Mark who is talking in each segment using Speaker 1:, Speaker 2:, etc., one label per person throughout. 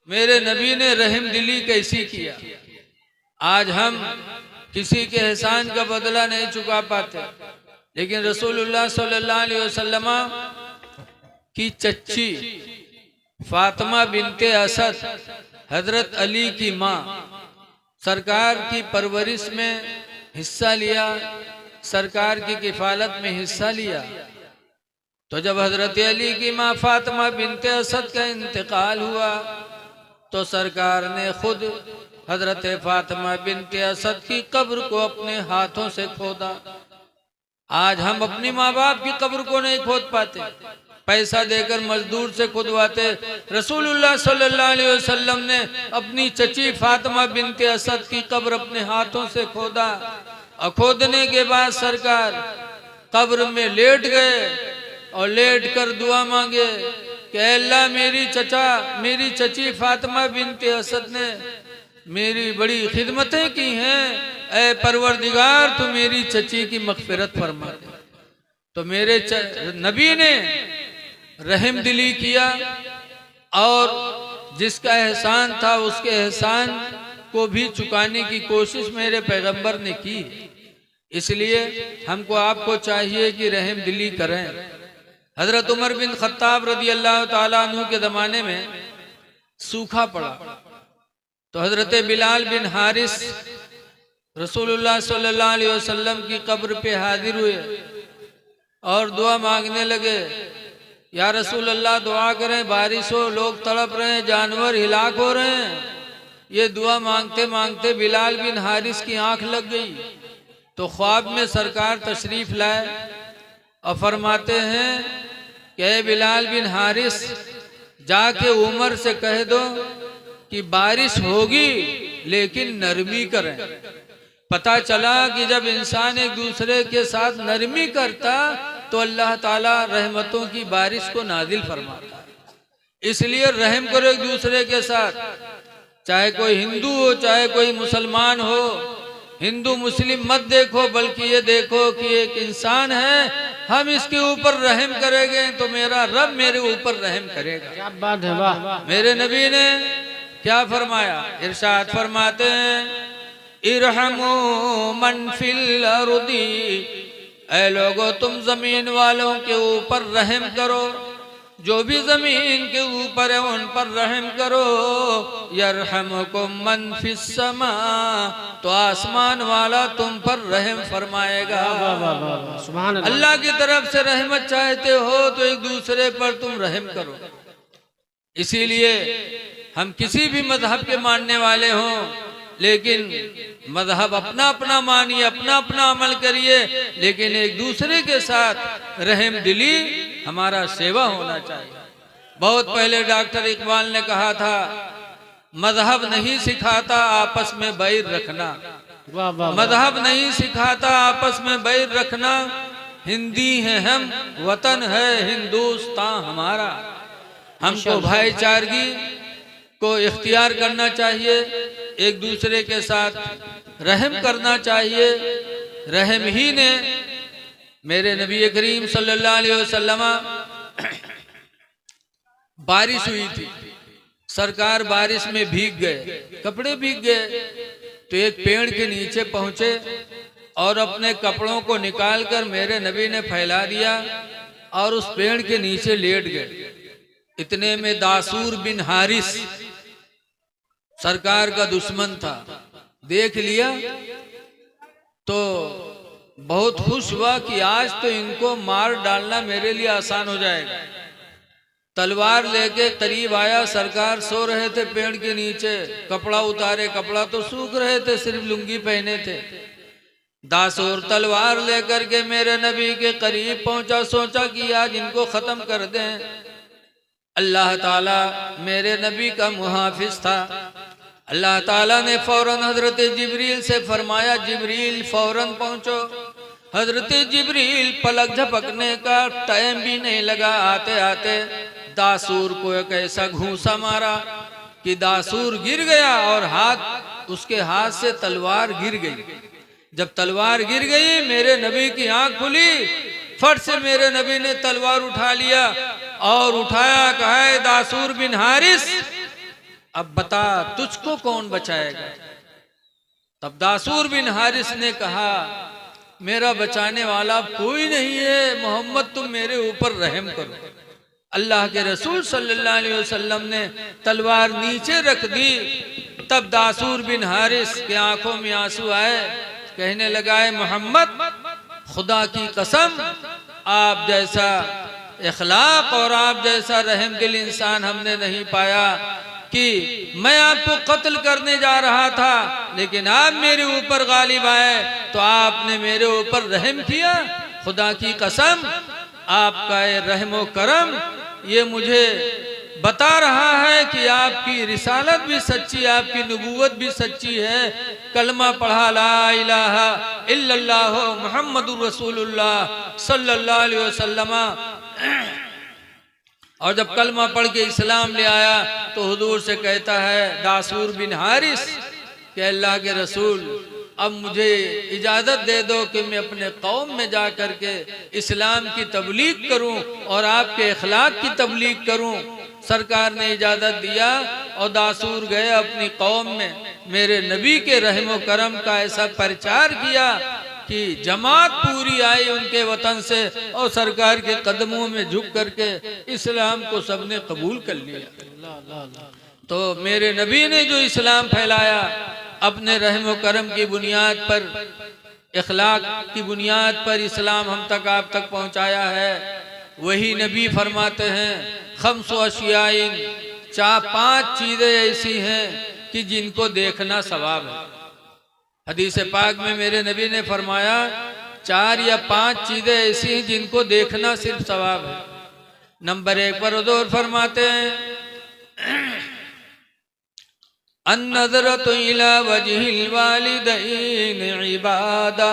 Speaker 1: मेरे नबी ने रहम दिली कैसी किया। आज हम किसी के एहसान का बदला नहीं चुका पाते, लेकिन रसूलुल्लाह सल्लल्लाहु अलैहि वसल्लम की चच्ची फातिमा बिनते असद, हजरत अली की माँ, सरकार की परवरिश में हिस्सा लिया, सरकार की किफालत में हिस्सा लिया। तो जब हजरत अली की माँ फातिमा बिनते असद का इंतकाल हुआ तो सरकार ने खुद हजरत फातिमा बिनते असद की कब्र को अपने हाथों से खोदा। आज हम अपनी माँ बाप की कब्र को नहीं खोद पाते, पैसा देकर मजदूर से खुदवाते। रसूलुल्लाह सल्लल्लाहु अलैहि वसल्लम ने अपनी चची फातिमा बिनते असद की कब्र अपने हाथों से खोदा और खोदने के बाद सरकार कब्र में लेट गए और लेट कर दुआ मांगे कि अल्लाह मेरी चची फातिमा बिनते असद ने मेरी बड़ी खिदमतें की हैं, ऐ परवरदिगार तू मेरी चची की मगफिरत फरमा दे। तो मेरे नबी ने रहम दिली किया और जिसका एहसान था उसके एहसान को भी चुकाने की कोशिश मेरे पैगंबर ने की। इसलिए हमको आपको चाहिए कि रहम दिली करें। हजरत उमर बिन खत्ताब रदी अल्लाह ताला अन्हु के ज़माने में सूखा पड़ा तो हजरत बिलाल बिन हारिस रसूलुल्लाह सल्लल्लाहु अलैहि वसल्लम की कब्र पे हाजिर हुए और दुआ मांगने लगे, या रसूल अल्लाह दुआ करें, बारिश हो, लोग तड़प रहे हैं, जानवर हिलाक हो रहे हैं। ये दुआ मांगते मांगते बिलाल बिन हारिस की आंख लग गई तो ख्वाब में सरकार तशरीफ लाए और फरमाते हैं कि बिलाल बिन हारिस जाके उमर से कह दो कि बारिश होगी लेकिन नरमी करें। पता चला कि जब इंसान एक दूसरे के साथ नरमी करता तो अल्लाह ताला रहमतों की बारिश को नाजिल फरमाता है। इसलिए रहम करो एक दूसरे के साथ, चाहे कोई हिंदू हो चाहे कोई मुसलमान हो। हिंदू मुस्लिम मत देखो, बल्कि ये देखो कि एक इंसान है, हम इसके ऊपर रहम करेंगे तो मेरा रब मेरे ऊपर रहम करेगा।
Speaker 2: क्या बात है, वाह।
Speaker 1: मेरे नबी ने क्या फरमाया, इरशाद फरमाते हैं, इरहमू मन फिल अर्दी, ऐ लोगो तुम जमीन वालों के ऊपर रहम करो, जो भी जमीन के ऊपर है उन पर रहम करो। यरहमुकुम मन फिस समा, तो आसमान वाला तुम पर रहम फरमाएगा।
Speaker 2: सुभान अल्लाह।
Speaker 1: अल्लाह की तरफ से रहमत चाहते हो तो एक दूसरे पर तुम रहम करो। इसीलिए हम किसी भी मजहब के मानने वाले हों, लेकिन मजहब अपना अपना मानिए, अपना अपना अमल करिए, लेकिन एक दूसरे के साथ रहम दिली हमारा सेवा होना चाहिए। बहुत पहले डॉक्टर इकबाल ने कहा था, मजहब नहीं सिखाता आपस में बैर रखना, मजहब नहीं सिखाता आपस में बैर रखना, हिंदी है हम, वतन है हिंदुस्तान हमारा। हमको भाईचारगी को इख्तियार करना चाहिए, एक दूसरे के साथ रहम करना चाहिए। रहम ही ने मेरे नबी करीम सल्लल्लाहु अलैहि वसल्लम, बारिश हुई थी, सरकार बारिश में भीग गए, कपड़े भीग गए, तो एक पेड़ के नीचे पहुंचे और अपने कपड़ों को निकालकर मेरे नबी ने फैला दिया और उस पेड़ के नीचे लेट गए। इतने में दासूर बिन हारिस सरकार का दुश्मन था, देख लिया तो बहुत खुश हुआ कि आज तो इनको मार डालना मेरे लिए आसान हो जाएगा। तलवार लेके करीब आया, सरकार सो रहे थे पेड़ के नीचे, कपड़ा उतारे, कपड़ा तो सूख रहे थे, सिर्फ लुंगी पहने थे। दासूर तलवार लेकर के मेरे नबी के करीब पहुंचा, सोचा कि आज इनको खत्म कर दें। अल्लाह ताला मेरे नबी का मुहाफिज था। अल्लाह ताला ने फौरन हजरत जिब्रील से फरमाया, जिब्रील फौरन पहुंचो। हजरत जिब्रील पलक झपकने का टाइम भी नहीं लगा, आते आते दासूर को एक ऐसा घूंसा मारा कि दासूर गिर गया और उसके हाथ से तलवार गिर गई। जब तलवार गिर गई मेरे नबी की आंख खुली, फट से मेरे नबी ने तलवार उठा लिया और उठाया, कहा, दासूर बिन हारिस, अब बता तुझको कौन बचाएगा। तब दासूर बिन हारिस ने कहा, मेरा बचाने वाला कोई नहीं है, मोहम्मद तुम मेरे ऊपर रहम करो। अल्लाह के रसूल सल्लल्लाहु अलैहि वसल्लम ने तलवार नीचे रख दी। तब दासूर बिन हारिस के आंखों में आंसू आए, कहने लगा, है मोहम्मद, खुदा की कसम, आप जैसा इखलाक और आप जैसा रहम दिल इंसान हमने नहीं पाया कि मैं आपको कत्ल करने जा रहा था, लेकिन आप मेरे ऊपर गालिब आए तो आपने मेरे ऊपर रहम किया। खुदा की कसम, आपका ये रहमो करम ये मुझे बता रहा है कि आपकी रिसालत भी सच्ची, आपकी नबूवत भी सच्ची है। कलमा पढ़ा, ला इलाहा इल्लल्लाह मुहम्मदुर रसूलुल्लाह सल्लल्लाहु अलैहि वसल्लम, और जब कलमा पढ़ के इस्लाम ले आया तो हुजूर से कहता है दासूर बिन हारिस कि अल्लाह के रसूल, अब मुझे इजाज़त दे दो कि मैं अपने कौम में जा कर के इस्लाम की तबलीग करूं और आपके अखलाक की तबलीग करूं। सरकार ने इजाज़त दिया और दासूर गए अपनी कौम में, मेरे नबी के रहमो करम का ऐसा प्रचार किया कि जमात पूरी आई उनके वतन से और सरकार के कदमों में झुक करके इस्लाम को सबने कबूल कर लिया। तो मेरे नबी ने जो इस्लाम फैलाया अपने रहमो करम की बुनियाद पर, इखलाक की बुनियाद पर इस्लाम हम तक आप तक पहुंचाया है, वही नबी फरमाते हैं, खम्सो अशियाइन, 4-5 चीजें ऐसी हैं कि जिनको देखना सवाब है। हदीस पाक में मेरे नबी ने फरमाया 4 या 5 चीजें ऐसी हैं जिनको देखना सिर्फ सवाब है। नंबर 1 पर हुजूर फरमाते हैं, अन्नज़रतु इला वजहिल वालिदैन इबादा,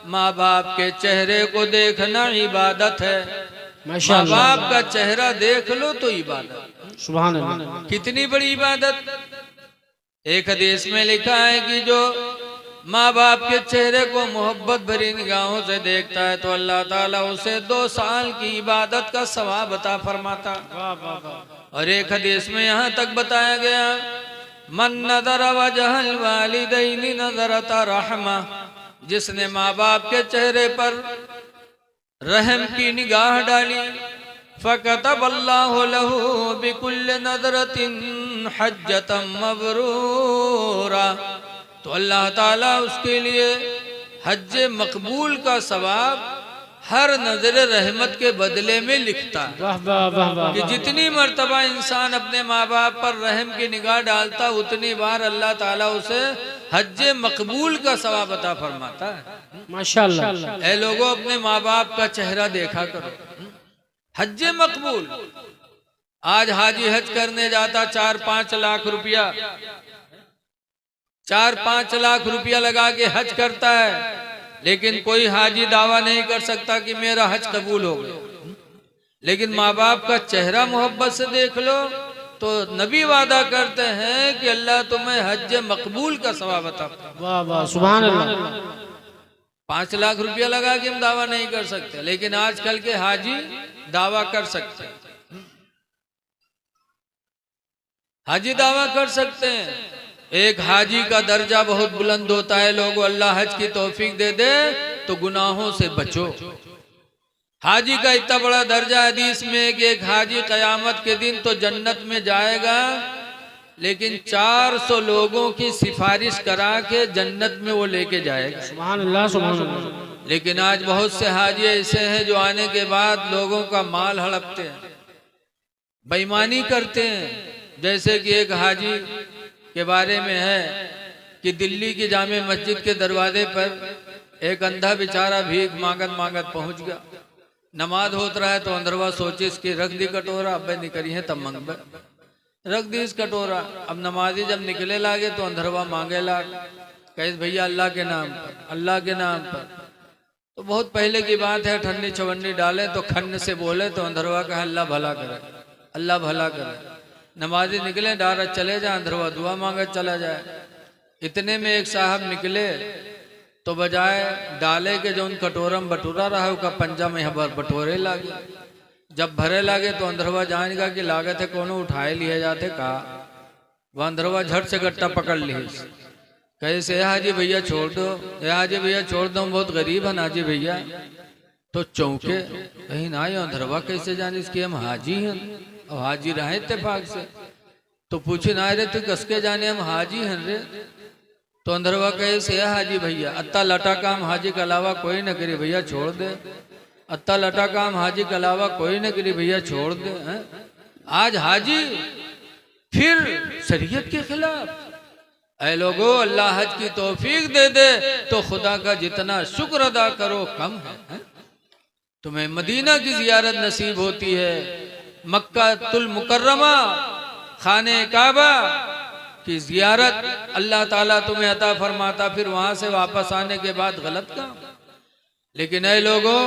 Speaker 1: माँ बाप के चेहरे को देखना इबादत है। माँ बाप का चेहरा देख लो तो इबादत।
Speaker 2: सुभान अल्लाह।
Speaker 1: कितनी बड़ी इबादत। एक हदीस में लिखा है कि जो माँ बाप के चेहरे को मोहब्बत भरी निगाहों से देखता है तो अल्लाह ताला उसे 2 साल की इबादत का सवाब अता फरमाता। और एक हदीस में यहाँ तक बताया गया, मन नज़र वजहल वालिदैनि नज़रता रहमा, जिसने माँ बाप के चेहरे पर रहम की निगाह डाली, फ़कतब अल्लाहु लहू बिकुल्ल नज़रतिन हज्जतम मबरूरा, तो अल्लाह ताला उसके लिए हज मकबूल का सवाब हर नजर रहमत के बदले में लिखता है। कि जितनी मर्तबा इंसान अपने माँ बाप पर रहम की निगाह डालता उतनी बार अल्लाह ताला उसे हज मकबूल का सवाब अता फरमाता है।
Speaker 2: माशाअल्लाह।
Speaker 1: ऐ लोगों, अपने माँ बाप का चेहरा देखा करो। हज मकबूल, आज हाजी हज करने जाता 4-5 लाख रुपया, 4-5 लाख रुपया लगा के हज करता है, लेकिन कोई हाजी दावा नहीं कर सकता कि मेरा हज कबूल हो गया। लेकिन माँ बाप का चेहरा मोहब्बत से देख लो तो नबी वादा करते हैं कि अल्लाह तुम्हें हज मकबूल का सवाब अता फरमाए।
Speaker 2: वाह वाह, सुभान अल्लाह।
Speaker 1: 5 लाख रुपया लगा के हम दावा नहीं कर सकते, लेकिन आजकल के हाजी दावा कर सकते हैं। हाजी दावा कर सकते हैं। एक हाजी का दर्जा बहुत बुलंद होता है। लोगों, अल्लाह हज की तौफीक दे दे तो गुनाहों से बचो। हाजी का इतना बड़ा दर्जा हदीस में कि एक हाजी कयामत के दिन तो जन्नत में जाएगा, लेकिन 400 लोगों की सिफारिश करा के जन्नत में वो लेके जाएगा।
Speaker 2: सुभान अल्लाह, सुभान अल्लाह।
Speaker 1: लेकिन आज बहुत से हाजी ऐसे हैं जो आने के बाद लोगों का माल हड़पते हैं, बेईमानी करते हैं। जैसे कि एक हाजी के बारे में है कि दिल्ली की जामे मस्जिद के दरवाजे पर एक अंधा बेचारा भीख मांगत मांगत पहुंच गया। नमाज होत रहा है तो अंदरवा सोचे इसकी रख दी कटोरा, अब निकली है तब मंगबे, रख दी इस कटोरा। अब नमाजी जब निकले लागे तो अंदरवा मांगे लाग, कहे भैया अल्लाह के नाम पर, अल्लाह के नाम पर। तो बहुत पहले की बात है, ठन्नी चवन्नी डाले तो खन्न से बोले तो अंदरवा कहे अल्लाह भला करे, अल्लाह भला करे। नमाजी निकले, डायरेक्ट चले जाए, अंदरवा दुआ मांगे चला जाए। इतने में एक साहब निकले तो बजाय डाले के जो उन कटोरम बटूरा रहा उसका पंजा में बटोरे लागे। जब भरे लागे तो अंदरवा जानेगा कि लागत है कोनो उठाए लिए जाते, कहा वह अंदरवा झट से गट्टा पकड़ ली, कैसे हाजी भैया छोड़ दो, हाजी भैया छोड़ दो, हम बहुत गरीब हैं हाजी भैया। तो चौंके, कहीं ना आए अंदरवा कैसे जाने इसकी हम हाजी हैं, और हाजी रहे इत्तेफाक से। तो पूछे ना रे तू कसके जाने हम हाजी हैं रे। तो अंदरवा कहे से हाजी भैया अत्ता लटा काम हाजी के अलावा कोई न करी भैया छोड़ दे, अत्ता लटा काम हाजी के अलावा कोई न करी भैया छोड़ दे। आज हाजी फिर शरीयत के खिलाफ। ऐ लोगो, अल्लाह हज की तौफीक दे दे तो खुदा का जितना शुक्र अदा करो कम है। तुम्हें मदीना की जियारत नसीब होती है, मक्का तुल मुकर्रमा खाने काबा की जियारत अल्लाह ताला तुम्हें अता फरमाता, फिर वहां से वापस आने के बाद गलत काम। लेकिन ऐ लोगों,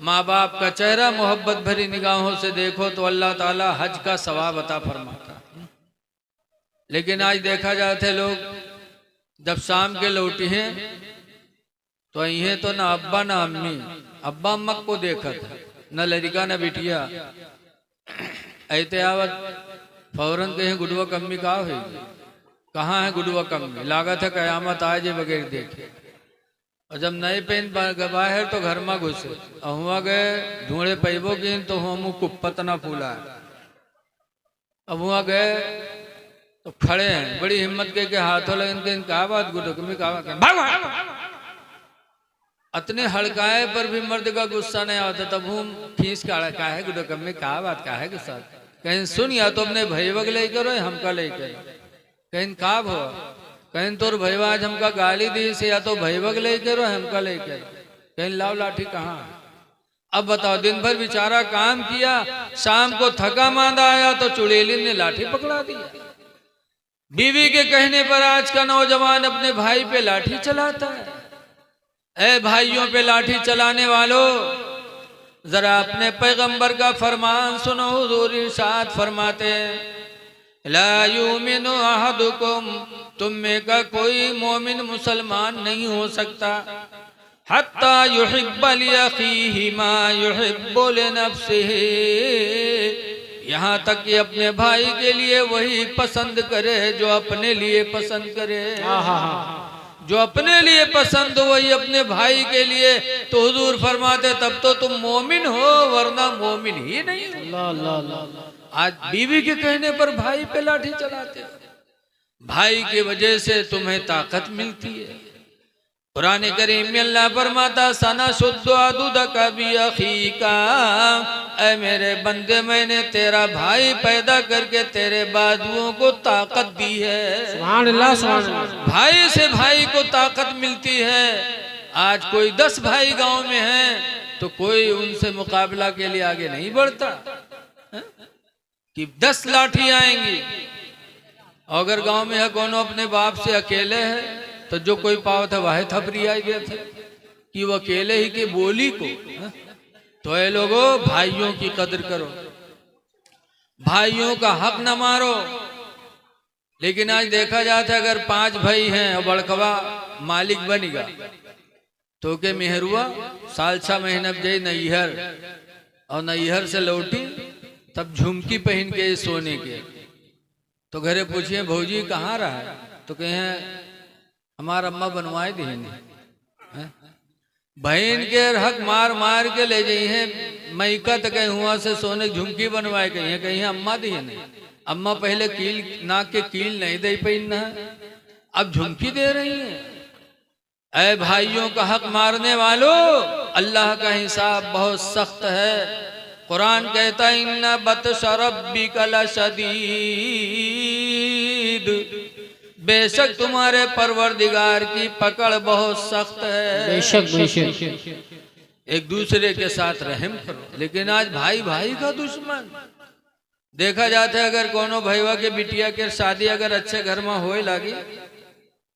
Speaker 1: माँ बाप का चेहरा मोहब्बत भरी निगाहों से देखो तो अल्लाह ताला हज का सवाब अता फरमाता। लेकिन आज देखा जाते लोग जब शाम के लौटी हैं तो यही तो ना अब्बा ना अम्मी, अब्बा अम्मा को देखा था न लड़का न बिटिया। ऐते आवत फौरन कहीं गुडुआ कम्मी कहा हुई, कहाँ है गुडुआ कम्मी, लागत है कयामत आज बगैर देखे। और जब नए पेन बाहर तो घर में घुसे, हुआ गए ढूंढे पैबो की तो हम कुप्पत ना फूला है। अब हुआ गए तो खड़े हैं बड़ी हिम्मत के हाथों लगे इनके, कहा बात गुडुआ कम्मी कहा, अतने हड़काए पर भी मर्द का गुस्सा नहीं आता। तब हम खींच का है गुडुआ कम्मी कहा बात का है गुस्सा, कहीं सुन या तो अपने भैया ले करो हमका ले करो, कहीं का भो कहीं तोर भैया आज हमका गाली दी से, या तो भैया ले करो हमका ले करो, कहीं लाओ लाठी कहाँ। अब बताओ, दिन भर बेचारा काम किया, शाम को थका मांदा आया तो चुड़ैली ने लाठी पकड़ा दिया। बीवी के कहने पर आज का नौजवान अपने भाई पे लाठी चलाता है। ऐ भाइयों पे लाठी चलाने वालों, जरा अपने पैगंबर का फरमान सुनो। हुजूर इरशाद फरमाते ला युमिनु अहदुकुम, तुम में का कोई मोमिन मुसलमान नहीं हो सकता, हत्ता युहिब्बा लिअखीहि मा युहिब्बु लिनफ्सिहि, यहाँ तक कि अपने भाई के लिए वही पसंद करे जो अपने लिए पसंद करे। जो अपने लिए पसंद हो वही अपने भाई के लिए। तो हुजूर फरमाते तब तो तुम मोमिन हो, वरना मोमिन ही नहीं हो।
Speaker 2: अल्लाह अल्लाह अल्लाह।
Speaker 1: आज बीवी के कहने पर भाई पे लाठी चलाते हो। भाई की वजह से तुम्हें ताकत मिलती है। कुरान करीम में अल्लाह फरमाता सना शुद्ध अदुद कभी अखीका, ऐ मेरे बंदे मैंने तेरा भाई पैदा करके तेरे बाजुओं को ताकत दी है।
Speaker 2: सुभान अल्लाह सुभान अल्लाह।
Speaker 1: भाई से भाई को ताकत मिलती है। आज कोई 10 भाई गांव में हैं तो कोई उनसे मुकाबला के लिए आगे नहीं बढ़ता कि 10 लाठी आएंगी। अगर गांव में है कोनो अपने बाप से अकेले है तो जो कोई पाव था वह थपरी आई गया था कि वो अकेले ही की बोली को। तो ये लोगों, भाइयों की कदर करो, भाइयों का हक न मारो। लेकिन आज देखा जाता है अगर 5 भाई हैं और बड़कवा मालिक बनेगा तो के मेहरुआ साल 6 महीना गई नैहर, और नैहर से लौटी तब झुमकी पहन के सोने के। तो घरे पूछिए भौजी कहाँ रहा है, तो कहे हमारा अम्मा बनवाए दी है। बहन के हक मार मार के ले जाई है मैका तो कहीं हुआ से सोने झुमकी बनवाए कहीं है, कहीं अम्मा दी है नहीं। अम्मा पहले कील नाक के कील नहीं दे पहनना है, अब झुमकी दे रही है। ऐ भाइयों का हक मारने वालों, अल्लाह का हिसाब बहुत सख्त है। कुरान कहता है इन्ना बतश रब्बिका लशदीद, बेशक तुम्हारे परवरदिगार की पकड़ बहुत सख्त है।
Speaker 2: बेशक बेशक।
Speaker 1: एक दूसरे के साथ रहम करो। लेकिन आज भाई भाई का दुश्मन। देखा जाता है अगर कोनो भैया के बिटिया के शादी अगर अच्छे घर में होए लगी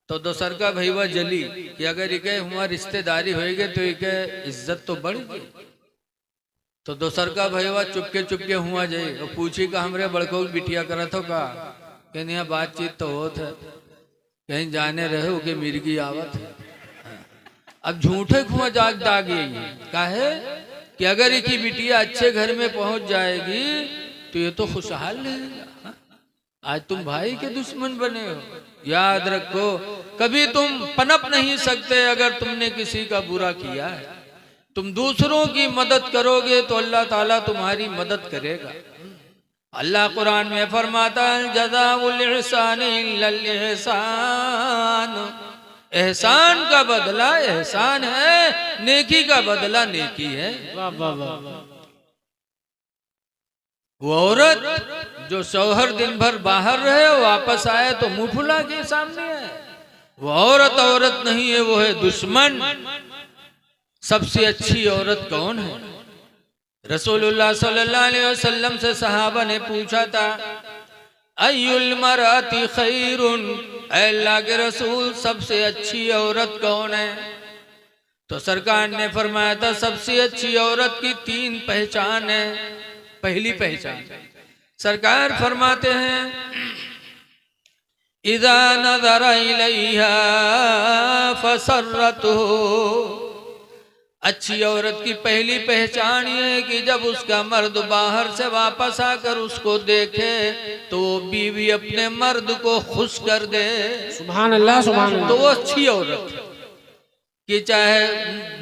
Speaker 1: तो दोसर का भैया जली कि अगर इके हुआ रिश्तेदारी होएगी तो इके इज्जत तो बढ़ गई। तो दोसर का भैया चुपके हुआ जाए और पूछी का हमरे बड़को बिटिया करत हो का, कहीं यहाँ बातचीत तो होत है, कहीं जाने रहे के मिर्गी आवत है। अब झूठे खुआ जाग दागी काहे कि अगर एक बिटिया अच्छे घर में पहुंच जाएगी तो ये तो खुशहाल रहेगा। आज तुम भाई के दुश्मन बने हो। याद रखो, कभी तुम पनप नहीं सकते अगर तुमने किसी का बुरा किया है। तुम दूसरों की मदद करोगे तो अल्लाह ताला तुम्हारी मदद करेगा। अल्लाह कुरान में फरमाता है, जज़ाउल इहसान इल्लल इहसान, एहसान का बदला एहसान है, नेकी का बदला नेकी है।
Speaker 2: वाह वाह वाह।
Speaker 1: वो औरत जो शौहर दिन भर बाहर रहे, वापस आए तो मुंह फुला के सामने है, वो औरत औरत नहीं है, वो है दुश्मन। सबसे अच्छी औरत कौन है? रसूलुल्लाह सल्लल्लाहु अलैहि वसल्लम से सहाबा ने पूछा था, अय्युल मराती खैरुन, अल्लाह के रसूल सबसे अच्छी औरत कौन है? तो सरकार ने फरमाया था, सबसे अच्छी औरत की 3 पहचान है। पहली पहचान सरकार फरमाते हैं, इज़ा नज़रा इलैहा फसर्रतहु, अच्छी औरत की पहली पहचान ये है कि जब उसका मर्द बाहर से वापस आकर उसको देखे तो बीवी अपने मर्द को खुश कर दे।
Speaker 2: सुभान अल्लाह सुभान अल्लाह।
Speaker 1: तो वो अच्छी औरत है कि चाहे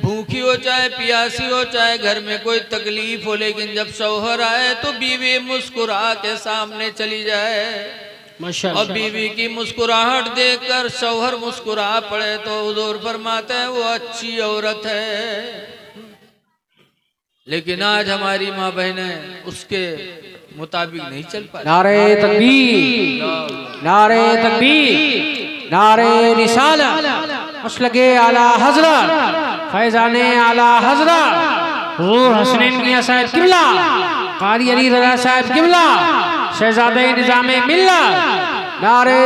Speaker 1: भूखी हो, चाहे प्यासी हो, चाहे घर में कोई तकलीफ हो, लेकिन जब शौहर आए तो बीवी मुस्कुरा के सामने चली जाए।
Speaker 2: माशाअल्लाह।
Speaker 1: और बीवी की मुस्कुराहट देखकर शौहर मुस्कुरा पड़े तो हुजूर फरमाते हैं वो अच्छी औरत है। लेकिन आज हमारी माँ बहनें उसके मुताबिक नहीं चल पा रही।
Speaker 2: नारे तकबीर, नारे तकबीर, नारे रिसालत, मसलके आला हजरत, फैजाने आला हजरत, हुजूर हसनैन मियां साहब किबला, कारी अली रजा साहब किबला, शहजादे निजामे मिल्लत, नारे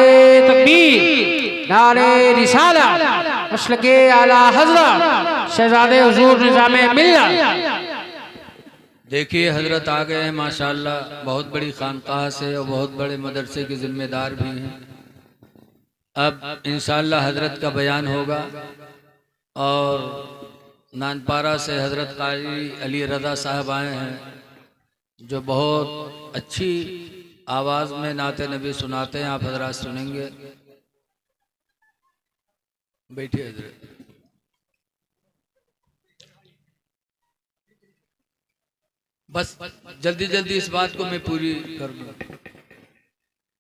Speaker 2: तकबीर, नारे रिसालत, मसलके आला हजरत, शहजादे हुजूर निजामे मिल्लत।
Speaker 1: देखिए हजरत आ गए हैं माशाअल्लाह, बहुत बड़ी खानकाह से और बहुत बड़े मदरसे के जिम्मेदार भी हैं। अब इंशाअल्लाह हजरत का बयान होगा और नानपारा से हजरत कारी अली रजा साहब आए हैं जो बहुत अच्छी आवाज़ में नाते नबी सुनाते हैं। आप हजरत सुनेंगे। बैठिए हजरत। बस जल्दी जल्दी इस बात को मैं पूरी कर दूं।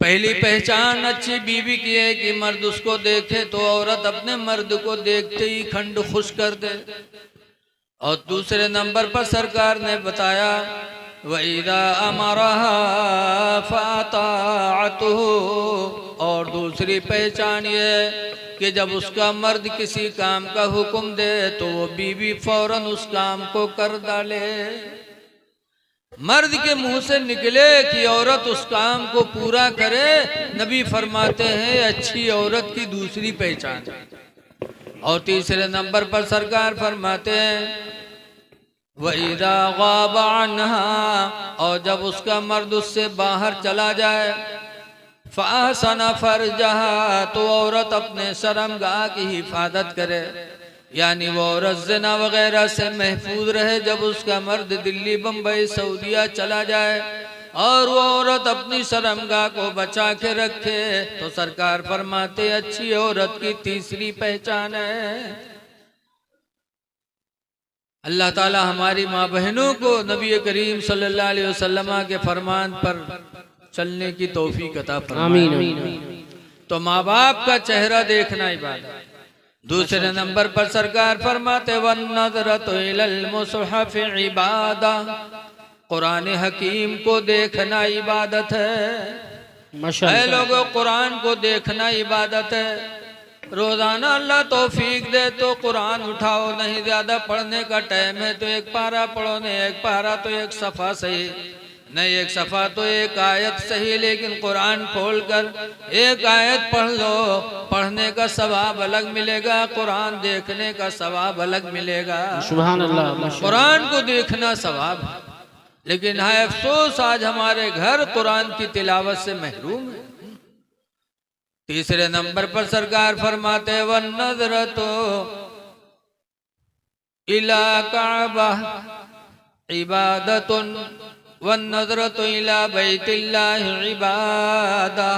Speaker 1: पहली पहचान अच्छी बीवी की है कि मर्द उसको देखे तो औरत अपने मर्द को देखते ही खंड खुश कर दे। और दूसरे नंबर पर सरकार ने बताया, वइदा अमरहा फअताअतहु, और दूसरी पहचान ये कि जब उसका मर्द किसी काम का हुक्म दे तो वो बीवी फौरन उस काम को कर डाले। मर्द के मुंह से निकले कि औरत उस काम को पूरा करे, नबी फरमाते हैं अच्छी औरत की दूसरी पहचान। और तीसरे नंबर पर सरकार फरमाते हैं, वइदा गाबा अन्हा, और जब उसका मर्द उससे बाहर चला जाए, फ़अहसना फरजहा, तो औरत अपने शर्मगाह की हिफाजत करे, यानी वो औरत ज़िना वगैरह से महफूज रहे। जब उसका मर्द दिल्ली, बम्बई, सऊदीया चला जाए और वो औरत अपनी शर्मगाह को बचा के रखे तो सरकार फरमाते अच्छी औरत की तीसरी पहचान है। अल्लाह ताला हमारी माँ बहनों को नबी करीम सल्लल्लाहु अलैहि वसल्लम के फरमान पर चलने की तौफीक अता फरमाए।
Speaker 2: आमीन।
Speaker 1: तो माँ बाप का चेहरा देखना इबादत। दूसरे नंबर पर सरकार फरमाते वन्नज़रतु इलल मुसहफ़ इबादा, कुरान हकीम को देखना इबादत है। ऐ लोगों, कुरान को देखना इबादत है। रोजाना अल्लाह तौफीक दे तो कुरान उठाओ, नहीं ज्यादा पढ़ने का टाइम है तो एक पारा पढ़ो, नहीं एक पारा तो एक सफ़ा सही, नहीं एक सफ़ा तो एक आयत सही, लेकिन कुरान खोलकर एक आयत पढ़ लो, पढ़ने का सवाब अलग मिलेगा, कुरान देखने का सवाब अलग मिलेगा।
Speaker 2: सुभान अल्लाह।
Speaker 1: कुरान को देखना सवाब है, लेकिन है अफसोस आज हमारे घर कुरान की तिलावत से महरूम है। तीसरे नंबर पर सरकार फरमाते वन्नज़रतु इला काबा इबादतुन, वन्नज़रतु इला बैतिल्लाहि इबादा,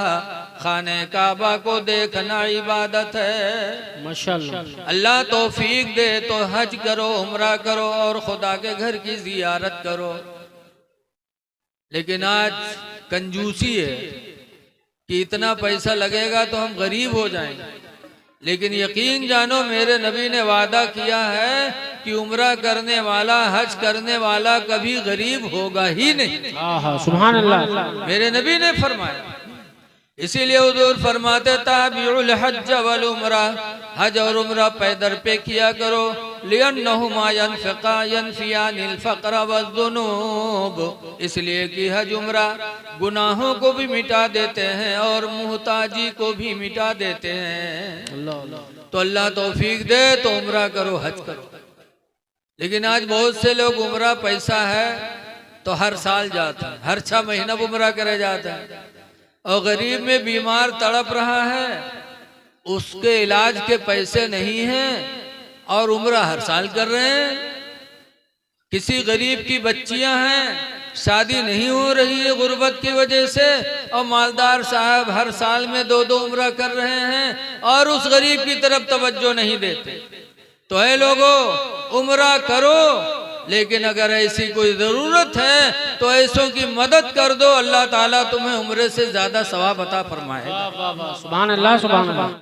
Speaker 1: खाने काबा को देखना इबादत है।
Speaker 2: माशाअल्लाह।
Speaker 1: अल्लाह तौफीक दे तो हज करो, उम्रा करो और खुदा के घर की जियारत करो। लेकिन आज कंजूसी है कि इतना पैसा लगेगा तो हम गरीब हो जाएंगे। लेकिन यकीन जानो मेरे नबी ने वादा किया है कि उम्रा करने वाला, हज करने वाला कभी गरीब होगा ही नहीं।
Speaker 2: आहा, सुभान अल्लाह।
Speaker 1: मेरे नबी ने फरमाया। इसीलिए हुजूर फरमाते ताबिउल हज वल उम्रा, हज और उम्रा पैदर पे किया करो। लिअन्नहुमा यनफियानिल फ़क़्र वज़्ज़ुनूब, इसलिए कि हज उम्रा गुनाहों को भी मिटा देते हैं और मुहताजी को भी मिटा देते हैं। तो अल्लाह तौफीक दे तो उम्रा करो, हज करो। लेकिन आज बहुत से लोग उम्रा पैसा है तो हर साल जाते हैं, हर 6 महीना उम्रा करे जाते हैं। और गरीब में बीमार तड़प रहा है, उसके इलाज के पैसे नहीं हैं और उम्रा हर साल कर रहे हैं। किसी गरीब की बच्चियां हैं, शादी नहीं हो रही है गुर्बत की वजह से, और मालदार साहब हर साल में 2-2 उम्रा कर रहे हैं और उस गरीब की तरफ तवज्जो नहीं देते। तो है लोगों, उम्रा करो, लेकिन अगर ऐसी कोई ज़रूरत है तो ऐसों की मदद कर दो। अल्लाह ताला तुम्हें उम्रे से ज़्यादा सवाब अता फरमाएगा।
Speaker 2: सुभान अल्लाह, सुभान अल्लाह।